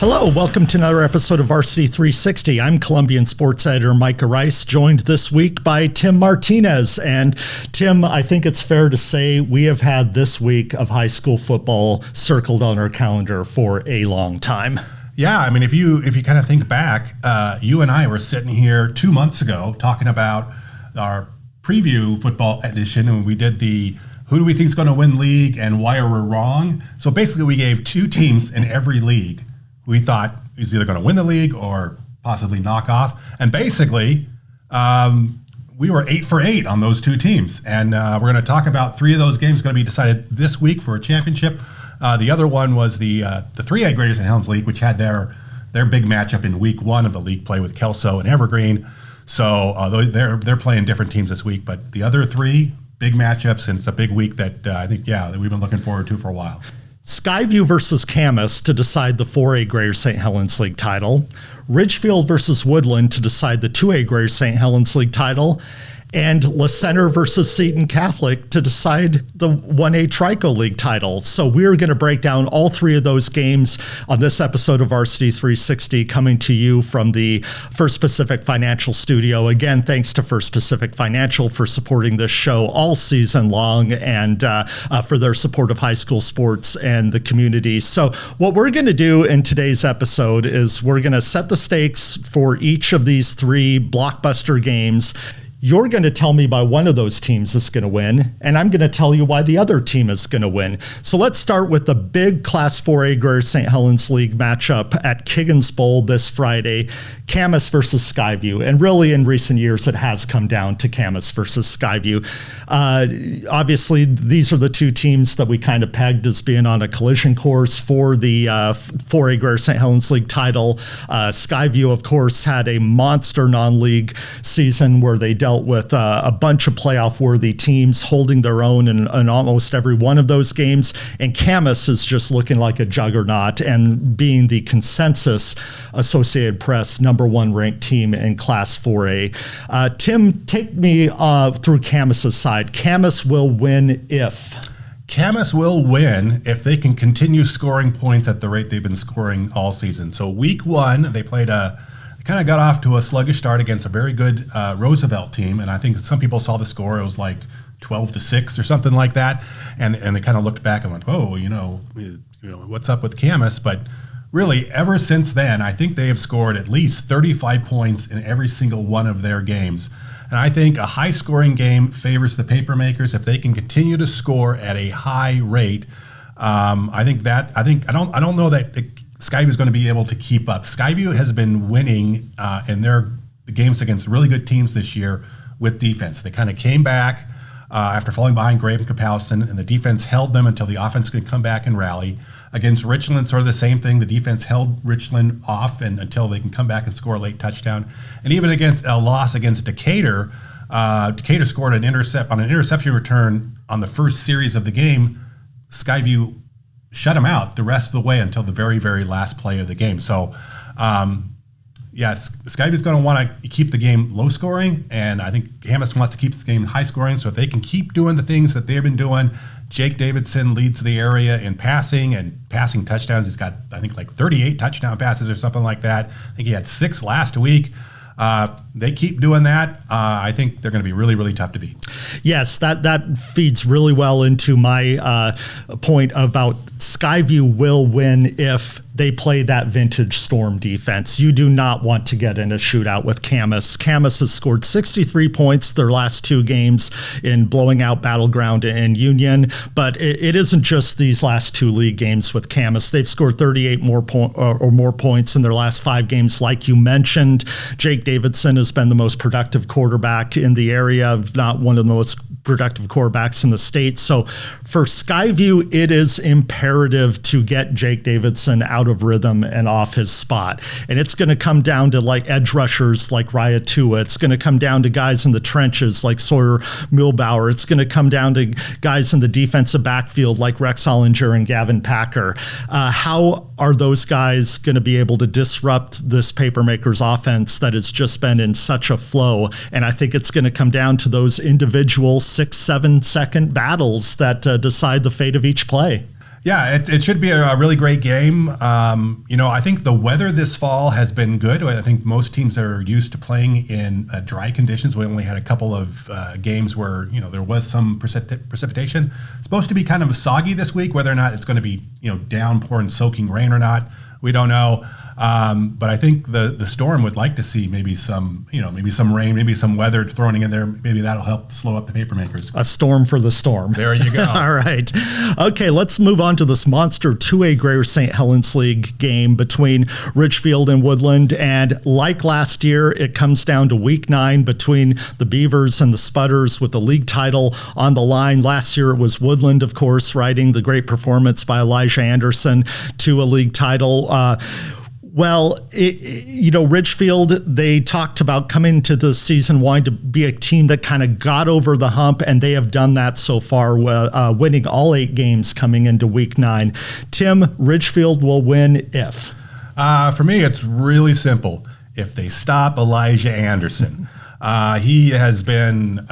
Hello, welcome to another episode of Varsity360. I'm Columbian sports editor Micah Rice, joined this week by Tim Martinez. And Tim, I think it's fair to say we have had this week of high school football circled on our calendar for a long time. Yeah, I mean, if you kind of think back, you and I were sitting here 2 months ago talking about our preview football edition, and we did the who do we think is going to win league and why are we wrong? So basically we gave two teams in every league we thought is either going to win the league or possibly knock off. And basically, we were 8 for 8 on those two teams. And we're going to talk about 3 of those games going to be decided this week for a championship. The other one was the 3A Greater St. Helens League, which had their big matchup in week 1 of the league play with Kelso and Evergreen. So they're playing different teams this week. But the other 3 big matchups, and it's a big week that I think, that we've been looking forward to for a while. Skyview versus Camas to decide the 4A Greater St. Helens League title, Ridgefield versus Woodland to decide the 2A Greater St. Helens League title, and La Center versus Seton Catholic to decide the 1A Trico League title. So we're going to break down all 3 of those games on this episode of Varsity360, coming to you from the First Pacific Financial Studio. Again, thanks to First Pacific Financial for supporting this show all season long and for their support of high school sports and the community. So what we're going to do in today's episode is we're going to set the stakes for each of these 3 blockbuster games. You're going to tell me by one of those teams is going to win, and I'm going to tell you why the other team is going to win. So let's start with the big Class 4A Greater St. Helens League matchup at Kiggins Bowl this Friday, Camas versus Skyview. And really in recent years, it has come down to Camas versus Skyview. Obviously, these are the 2 teams that we kind of pegged as being on a collision course for the 4A Greater St. Helens League title. Skyview, of course, had a monster non-league season where they dealt with a bunch of playoff-worthy teams holding their own in almost every one of those games. And Camas is just looking like a juggernaut and being the consensus Associated Press number 1 ranked team in Class 4A. Tim, take me through Camas' side. Camas will win if... Camas will win if they can continue scoring points at the rate they've been scoring all season. So week 1, they kind of got off to a sluggish start against a very good Roosevelt team, and I think some people saw the score. It was like 12-6 or something like that, and they kind of looked back and went, "Oh, what's up with Camas?" But really, ever since then, I think they have scored at least 35 points in every single one of their games. And I think a high-scoring game favors the papermakers if they can continue to score at a high rate. I don't know that Skyview is going to be able to keep up. Skyview has been winning in the games against really good teams this year with defense. They kind of came back after falling behind Grave and Kapowson, and the defense held them until the offense could come back and rally. Against Richland, sort of the same thing. The defense held Richland off and until they can come back and score a late touchdown. And even against a loss against Decatur, Decatur scored an interception return on the first series of the game. Skyview shut them out the rest of the way until the very, very last play of the game. So, Skyview's going to want to keep the game low scoring, and I think Camas wants to keep the game high scoring. So if they can keep doing the things that they've been doing, Jake Davidson leads the area in passing and passing touchdowns. He's got, I think, like 38 touchdown passes or something like that. I think he had 6 last week. They keep doing that. I think they're going to be really, really tough to beat. Yes, that feeds really well into my point about Skyview will win if they play that vintage Storm defense. You do not want to get in a shootout with Camas. Camas has scored 63 points their last 2 games in blowing out Battleground and Union, but it isn't just these last 2 league games with Camas. They've scored 38 more points in their last 5 games. Like you mentioned, Jake Davidson has been the most productive quarterback in the area, if not one of the most productive quarterbacks in the state. So for Skyview, it is imperative to get Jake Davidson out of rhythm and off his spot. And it's going to come down to like edge rushers like Raya Tua. It's going to come down to guys in the trenches like Sawyer Milbauer. It's going to come down to guys in the defensive backfield like Rex Hollinger and Gavin Packer. How are those guys going to be able to disrupt this Papermakers offense that has just been in such a flow? And I think it's going to come down to those individual 6-7 second battles that decide the fate of each play. Yeah, it should be a really great game. I think the weather this fall has been good. I think most teams are used to playing in dry conditions. We only had a couple of games where, there was some precipitation. It's supposed to be kind of soggy this week. Whether or not it's going to be, downpouring, soaking rain or not, we don't know. But I think the Storm would like to see maybe some rain, maybe some weather thrown in there. Maybe that'll help slow up the paper makers. A storm for the Storm. There you go. All right. Okay, let's move on to this monster 2A Greater St. Helens League game between Ridgefield and Woodland. And like last year, it comes down to week 9 between the Beavers and the Spudders with the league title on the line. Last year, it was Woodland, of course, riding the great performance by Elijah Anderson to a league title. Ridgefield, they talked about coming to the season wanting to be a team that kind of got over the hump, and they have done that so far, winning all 8 games coming into week 9. Tim, Ridgefield will win if? For me, it's really simple. If they stop Elijah Anderson. He has been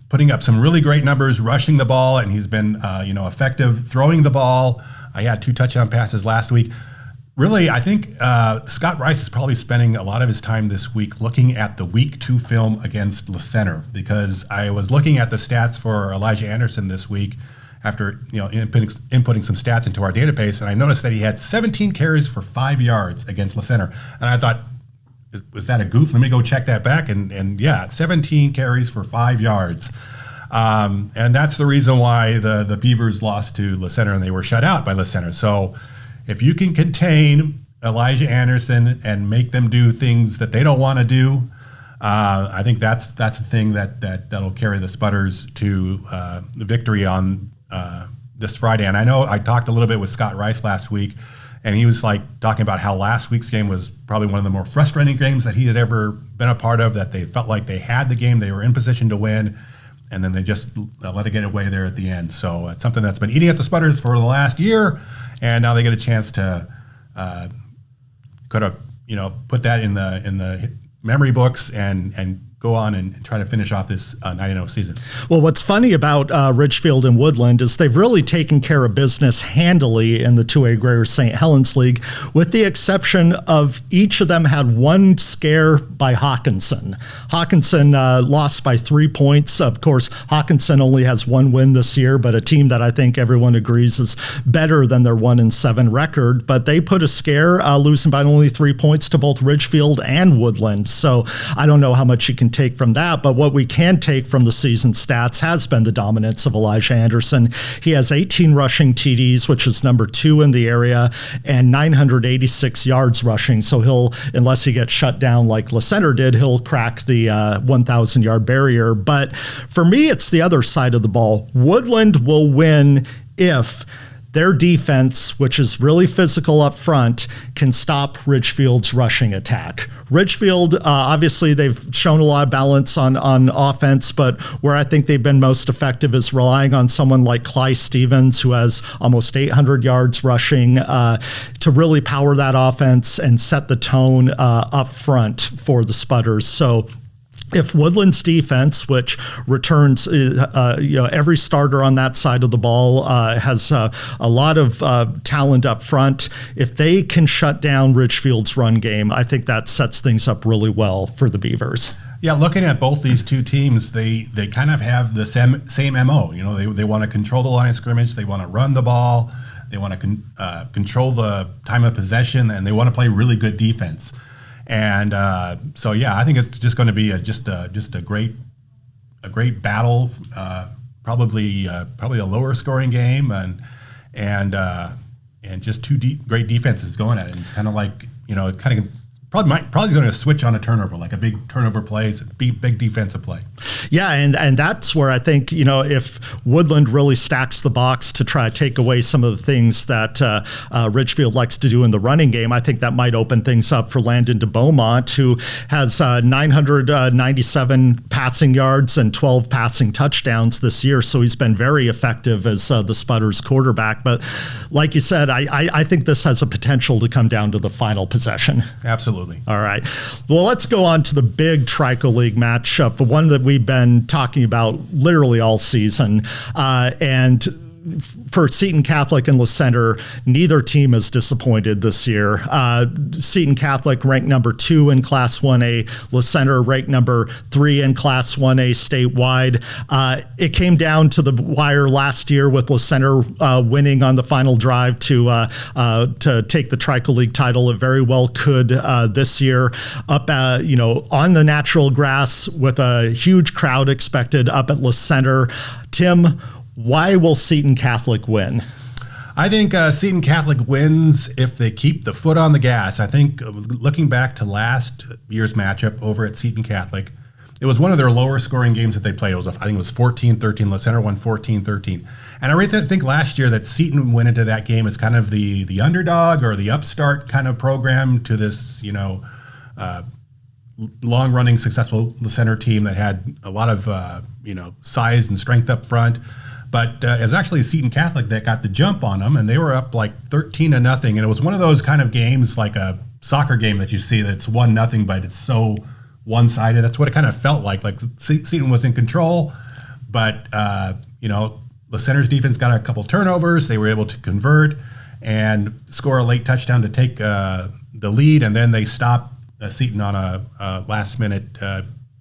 putting up some really great numbers, rushing the ball, and he's been effective throwing the ball. I had 2 touchdown passes last week. Really, I think Scott Rice is probably spending a lot of his time this week looking at the week 2 film against Le Center, because I was looking at the stats for Elijah Anderson this week after inputting some stats into our database, and I noticed that he had 17 carries for 5 yards against Le Center, and I thought, was that a goof? Let me go check that back, and yeah, 17 carries for 5 yards. And that's the reason why the Beavers lost to Le Center, and they were shut out by Le Center. So if you can contain Elijah Anderson and make them do things that they don't want to do, I think that's the thing that'll carry the Spudders to the victory on this Friday. And I know I talked a little bit with Scott Rice last week, and he was talking about how last week's game was probably one of the more frustrating games that he had ever been a part of, that they felt like they had the game, they were in position to win, and then they just let it get away there at the end. So it's something that's been eating at the Spudders for the last year, and now they get a chance to put that in the memory books and go on and try to finish off this 9-0 season. Well, what's funny about Ridgefield and Woodland is they've really taken care of business handily in the 2A Greater St. Helens League, with the exception of each of them had one scare by Hawkinson. Hawkinson lost by 3 points. Of course, Hawkinson only has 1 win this year, but a team that I think everyone agrees is better than their 1-7 record. But they put a scare, losing by only 3 points to both Ridgefield and Woodland. So I don't know how much you can take from that, but what we can take from the season stats has been the dominance of Elijah Anderson. He has 18 rushing TDs, which is number 2 in the area, and 986 yards rushing. So he'll, unless he gets shut down like Le Center did, he'll crack the 1,000-yard barrier. But for me, it's the other side of the ball. Woodland will win if their defense, which is really physical up front, can stop Ridgefield's rushing attack. Ridgefield, obviously, they've shown a lot of balance on offense, but where I think they've been most effective is relying on someone like Clyde Stevens, who has almost 800 yards rushing, to really power that offense and set the tone up front for the Spudders. So if Woodland's defense, which returns every starter on that side of the ball, has a lot of talent up front, if they can shut down Ridgefield's run game, I think that sets things up really well for the Beavers. Yeah, looking at both these two teams, they kind of have the same MO. They want to control the line of scrimmage, they want to run the ball, they want to control the time of possession, and they want to play really good defense. And so, yeah, I think it's just going to be just a great battle. Probably a lower scoring game, and just two great defenses going at it. And it's kind of like probably going to switch on a turnover, like a big turnover plays, big defensive play. Yeah, and that's where I think, if Woodland really stacks the box to try to take away some of the things that Ridgefield likes to do in the running game, I think that might open things up for Landon de Beaumont, who has 997 passing yards and 12 passing touchdowns this year. So he's been very effective as the Spudders quarterback. But like you said, I think this has a potential to come down to the final possession. Absolutely. All right. Well, let's go on to the big Trico League matchup, the one that we've been talking about literally all season. And for Seton Catholic and La Center, neither team is disappointed this year. Seton Catholic ranked number 2 in Class 1A, La Center ranked number 3 in Class 1A statewide. It came down to the wire last year with La Center winning on the final drive to take the Tri-Co League title. It very well could this year, up on the natural grass with a huge crowd expected up at La Center. Tim, why will Seton Catholic win? I think Seton Catholic wins if they keep the foot on the gas. I think looking back to last year's matchup over at Seton Catholic, it was one of their lower scoring games that they played. I think it was 14-13. La Center won 14-13. And I really think last year that Seton went into that game as kind of the underdog or the upstart kind of program to this, long-running successful La Center team that had a lot of, size and strength up front. But it was actually Seton Catholic that got the jump on them, and they were up like 13-0. And it was one of those kind of games, like a soccer game that you see that's 1-0, but it's so one-sided. That's what it kind of felt like. Like Seton was in control, but La Center's defense got a couple turnovers. They were able to convert and score a late touchdown to take the lead, and then they stopped Seton on a last-minute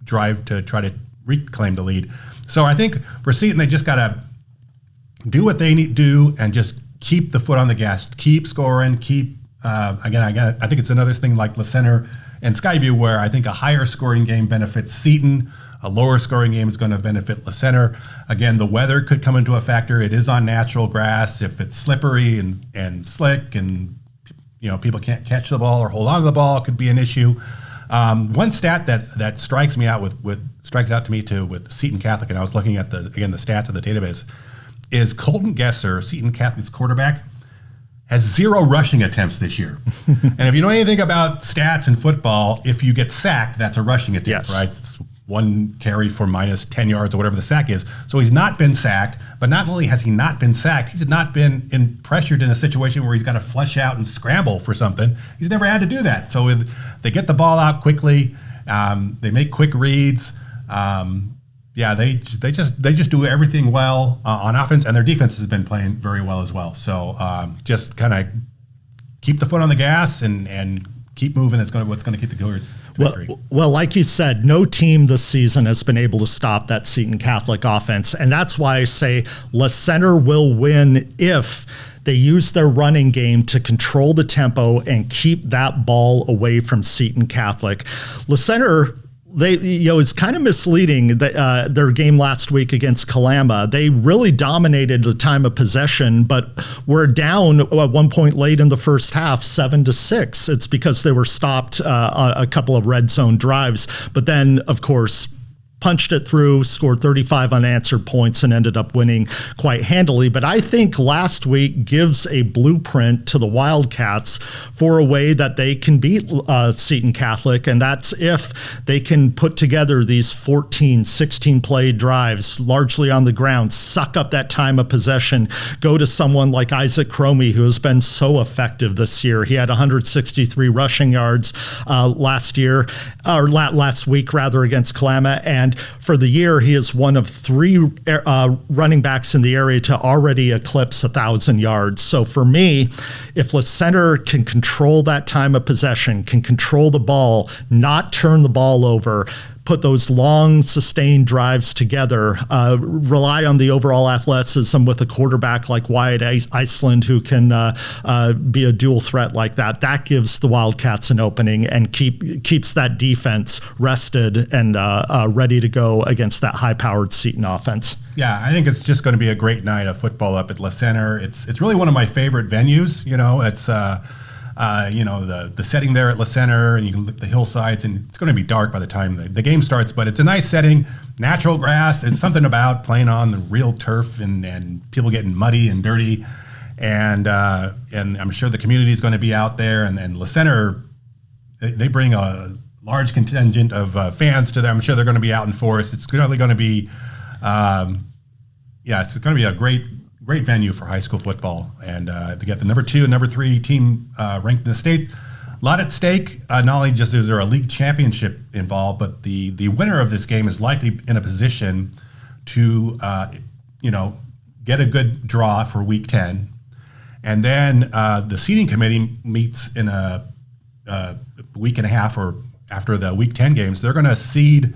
drive to try to reclaim the lead. So I think for Seton, they just got to do what they need to do and just keep the foot on the gas, keep scoring, I think it's another thing like La Center and Skyview, where I think a higher scoring game benefits Seton, a lower scoring game is going to benefit La Center. Again, the weather could come into a factor. It is on natural grass. If it's slippery and slick and people can't catch the ball or hold on to the ball, it could be an issue. One stat that strikes out to me too with Seton Catholic, and I was looking at the stats of the database, is Colton Gesser, Seton Catholic's quarterback, has 0 rushing attempts this year. And if you know anything about stats in football, if you get sacked, that's a rushing attempt, yes. Right? It's 1 carry for minus 10 yards or whatever the sack is. So he's not been sacked, but not only has he not been sacked, he's not been pressured in a situation where he's got to flush out and scramble for something. He's never had to do that. So they get the ball out quickly. They make quick reads. They just do everything well on offense, and their defense has been playing very well as well. So just kind of keep the foot on the gas and keep moving. What's going to keep the Cougars. Well, like you said, no team this season has been able to stop that Seton Catholic offense, and that's why I say La Center will win if they use their running game to control the tempo and keep that ball away from Seton Catholic. La Center, it's kind of misleading that their game last week against Camas. They really dominated the time of possession, but were down at one point late in the first half, 7-6. It's because they were stopped a couple of red zone drives, but then, of course, punched it through, scored 35 unanswered points, and ended up winning quite handily. But I think last week gives a blueprint to the Wildcats for a way that they can beat Seton Catholic, and that's if they can put together these 14, 16 play drives, largely on the ground, suck up that time of possession, go to someone like Isaac Cromie, who has been so effective this year. He had 163 rushing yards last week against Camas, and for the year, he is one of 3 running backs in the area to already eclipse 1,000 yards. So for me, if La Center can control that time of possession, can control the ball, not turn the ball over, put those long, sustained drives together, rely on the overall athleticism with a quarterback like Wyatt Iceland, who can be a dual threat like that. That gives the Wildcats an opening and keeps that defense rested and ready to go against that high-powered Seton offense. Yeah, I think it's just going to be a great night of football up at La Center. It's really one of my favorite venues. It's the setting there at La Center, and you can look at the hillsides, and it's going to be dark by the time the game starts, but it's a nice setting, natural grass. There's something about playing on the real turf and people getting muddy and dirty, and I'm sure the community is going to be out there, and La Center, they bring a large contingent of fans to them. I'm sure they're going to be out in force. It's really going to be, it's going to be a great venue for high school football, and to get the number 2 and number 3 team ranked in the state. A lot at stake. Not only just is there a league championship involved, but the winner of this game is likely in a position to get a good draw for week 10. And then the seeding committee meets in a week and a half or after the week 10 games. They're going to seed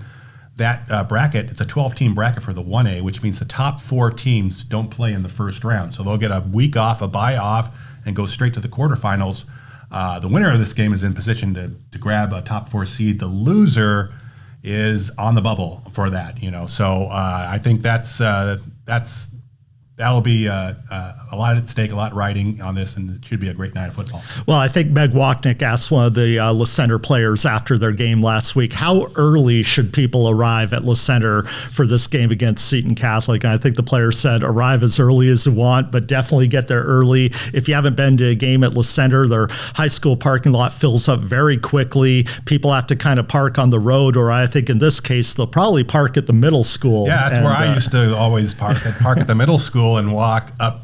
that bracket. It's a 12-team bracket for the 1A, which means the top 4 teams don't play in the first round. So they'll get a week off, a bye off, and go straight to the quarterfinals. The winner of this game is in position to grab a top 4 seed. The loser is on the bubble for that, So I think that'll be a lot at stake, a lot riding on this, and it should be a great night of football. Well, I think Meg Wachnick asked one of the La Center players after their game last week, how early should people arrive at La Center for this game against Seton Catholic? And I think the player said arrive as early as you want, but definitely get there early. If you haven't been to a game at La Center, their high school parking lot fills up very quickly. People have to kind of park on the road, or I think in this case, they'll probably park at the middle school. Yeah, that's where I used to always park at the middle school and walk up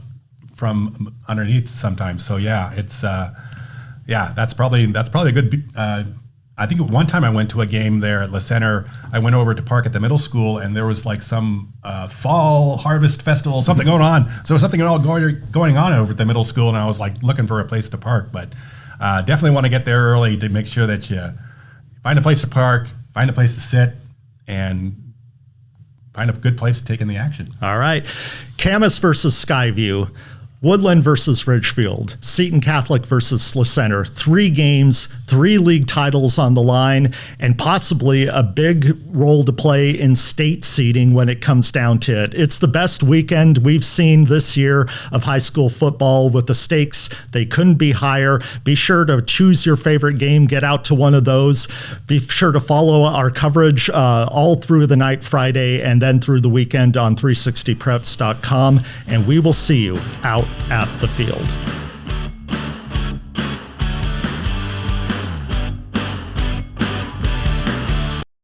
from underneath sometimes. So yeah, it's that's probably a good. I think one time I went to a game there at La Center. I went over to park at the middle school, and there was like some fall harvest festival, something going on. So something all going on over at the middle school, and I was like looking for a place to park. But definitely want to get there early to make sure that you find a place to park, find a place to sit, and find a good place to take in the action. All right. Camas versus Skyview. Woodland versus Ridgefield, Seton Catholic versus La Center. 3 games, 3 league titles on the line, and possibly a big role to play in state seeding when it comes down to it. It's the best weekend we've seen this year of high school football with the stakes. They couldn't be higher. Be sure to choose your favorite game. Get out to one of those. Be sure to follow our coverage all through the night Friday and then through the weekend on 360preps.com, and we will see you out at the field.